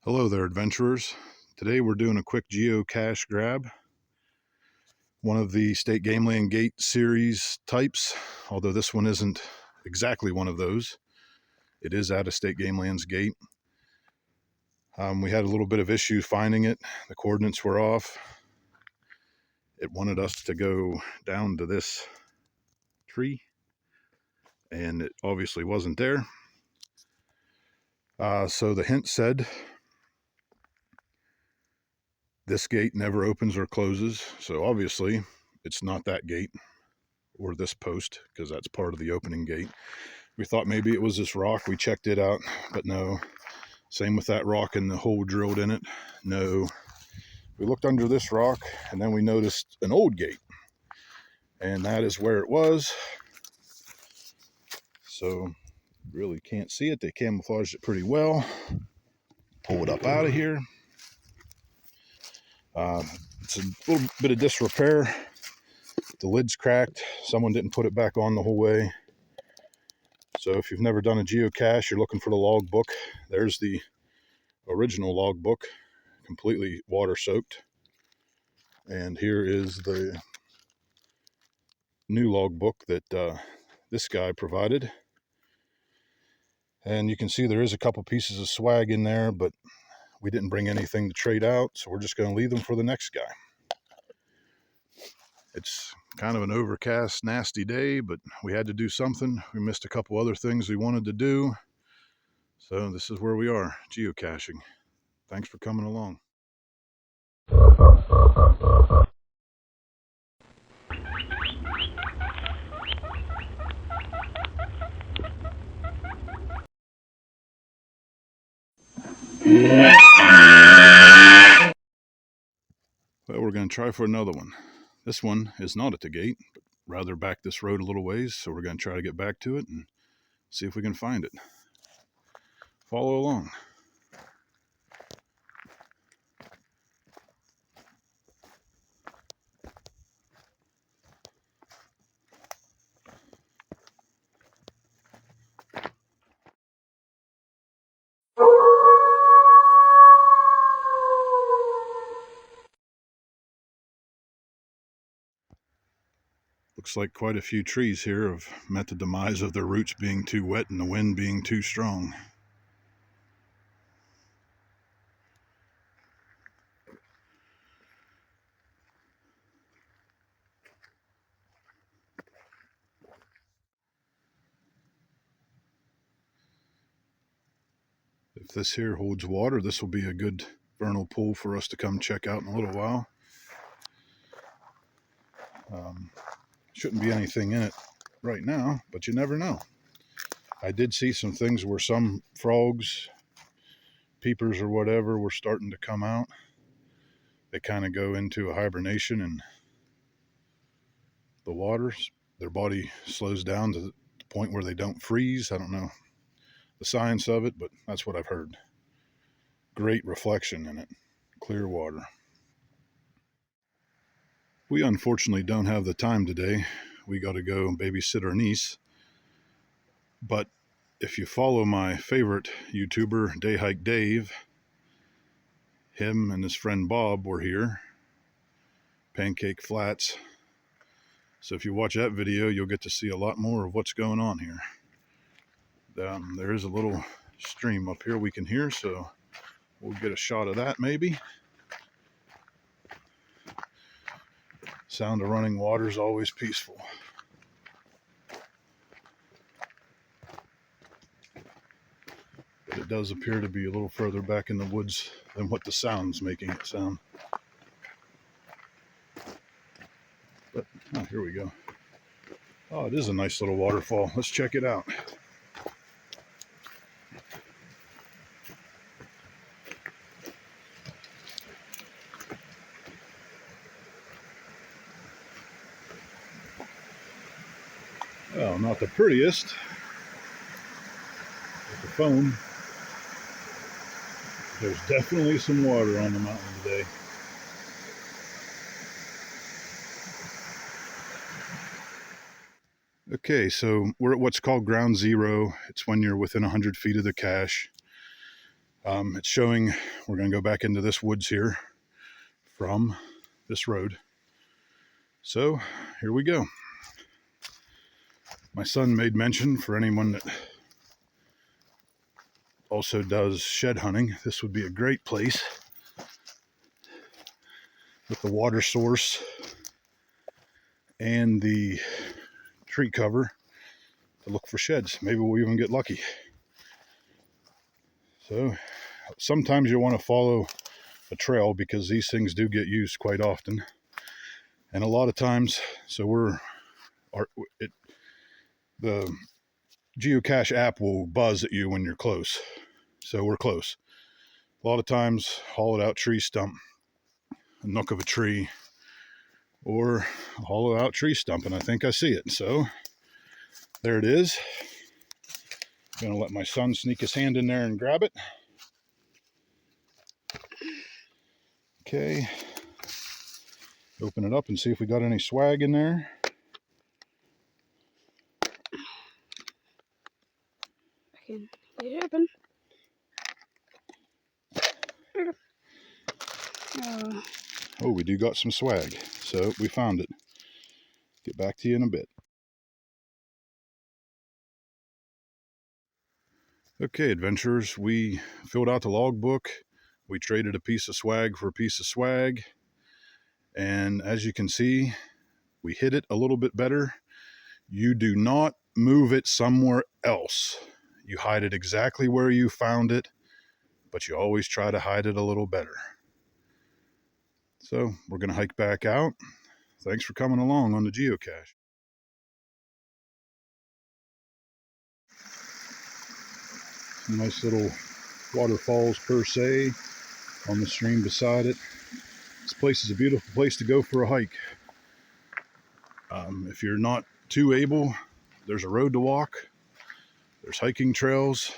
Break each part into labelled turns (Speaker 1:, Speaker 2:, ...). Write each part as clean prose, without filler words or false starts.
Speaker 1: Hello there, adventurers. Today we're doing a quick geocache grab. One of the State Game Land Gate series types, although this one isn't exactly one of those. It is at a State Game Land's gate. We had a little bit of issue finding it. The coordinates were off. It wanted us to go down to this tree, and it obviously wasn't there. So the hint said, this gate never opens or closes. So obviously it's not that gate or this post, because that's part of the opening gate. We thought maybe it was this rock. We checked it out, but no. Same with that rock and the hole drilled in it. No. We looked under this rock, and then we noticed an old gate, and that is where it was. So really can't see it. They camouflaged it pretty well. Pull it up out of here. It's a little bit of disrepair. The lid's cracked. Someone didn't put it back on the whole way. So if you've never done a geocache, you're looking for the log book. There's the original log book, completely water soaked. And here is the new log book that this guy provided. And you can see there is a couple pieces of swag in there, but we didn't bring anything to trade out, so we're just going to leave them for the next guy. It's kind of an overcast, nasty day, but we had to do something. We missed a couple other things we wanted to do. So this is where we are, geocaching. Thanks for coming along. Well, we're going to try for another one. This one is not at the gate, but rather back this road a little ways, so we're going to try to get back to it and see if we can find it. Follow along. Looks like quite a few trees here have met the demise of their roots being too wet and the wind being too strong. If this here holds water, this will be a good vernal pool for us to come check out in a little while. Shouldn't be anything in it right now, but you never know. I did see some things where some frogs, peepers or whatever, were starting to come out. They kind of go into a hibernation in the waters. Their body slows down to the point where they don't freeze. I don't know the science of it, but that's what I've heard. Great reflection in it, clear water. We unfortunately don't have the time today. We got to go babysit our niece. But if you follow my favorite YouTuber, Day Hike Dave, him and his friend Bob were here, Pancake Flats. So if you watch that video, you'll get to see a lot more of what's going on here. There is a little stream up here we can hear, so we'll get a shot of that maybe. Sound of running water is always peaceful. But it does appear to be a little further back in the woods than what the sound's making it sound. But, oh, here we go. Oh, it is a nice little waterfall. Let's check it out. Well, not the prettiest with the foam. There's definitely some water on the mountain today. Okay, so we're at what's called ground zero. It's when you're within 100 feet of the cache. It's showing we're going to go back into this woods here from this road. So here we go. My son made mention, for anyone that also does shed hunting, this would be a great place with the water source and the tree cover to look for sheds. Maybe we'll even get lucky. So sometimes you want to follow a trail because these things do get used quite often. And a lot of times, so the geocache app will buzz at you when you're close. So we're close. A lot of times, hollowed out tree stump, a nook of a tree, or a hollowed out tree stump, and I think I see it. So there it is. I'm gonna let my son sneak his hand in there and grab it. Okay. Open it up and see if we got any swag in there.
Speaker 2: I can get it open.
Speaker 1: Oh, we do got some swag. So we found it. Get back to you in a bit. Okay, adventurers, we filled out the logbook. We traded a piece of swag for a piece of swag. And as you can see, we hit it a little bit better. You do not move it somewhere else. You hide it exactly where you found it, but you always try to hide it a little better. So we're going to hike back out. Thanks for coming along on the geocache. Some nice little waterfalls per se on the stream beside it. This place is a beautiful place to go for a hike. If you're not too able, there's a road to walk. There's hiking trails.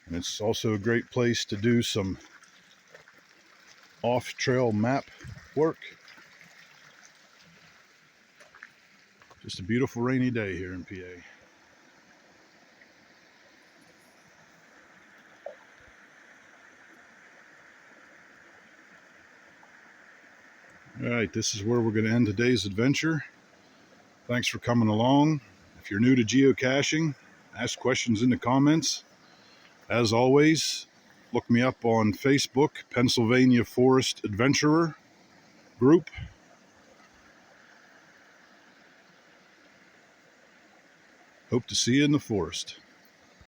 Speaker 1: And it's also a great place to do some off-trail map work. Just a beautiful rainy day here in PA. All right, this is where we're going to end today's adventure. Thanks for coming along. If you're new to geocaching, ask questions in the comments. As always, look me up on Facebook, Pennsylvania Forest Adventurer Group. Hope to see you in the forest.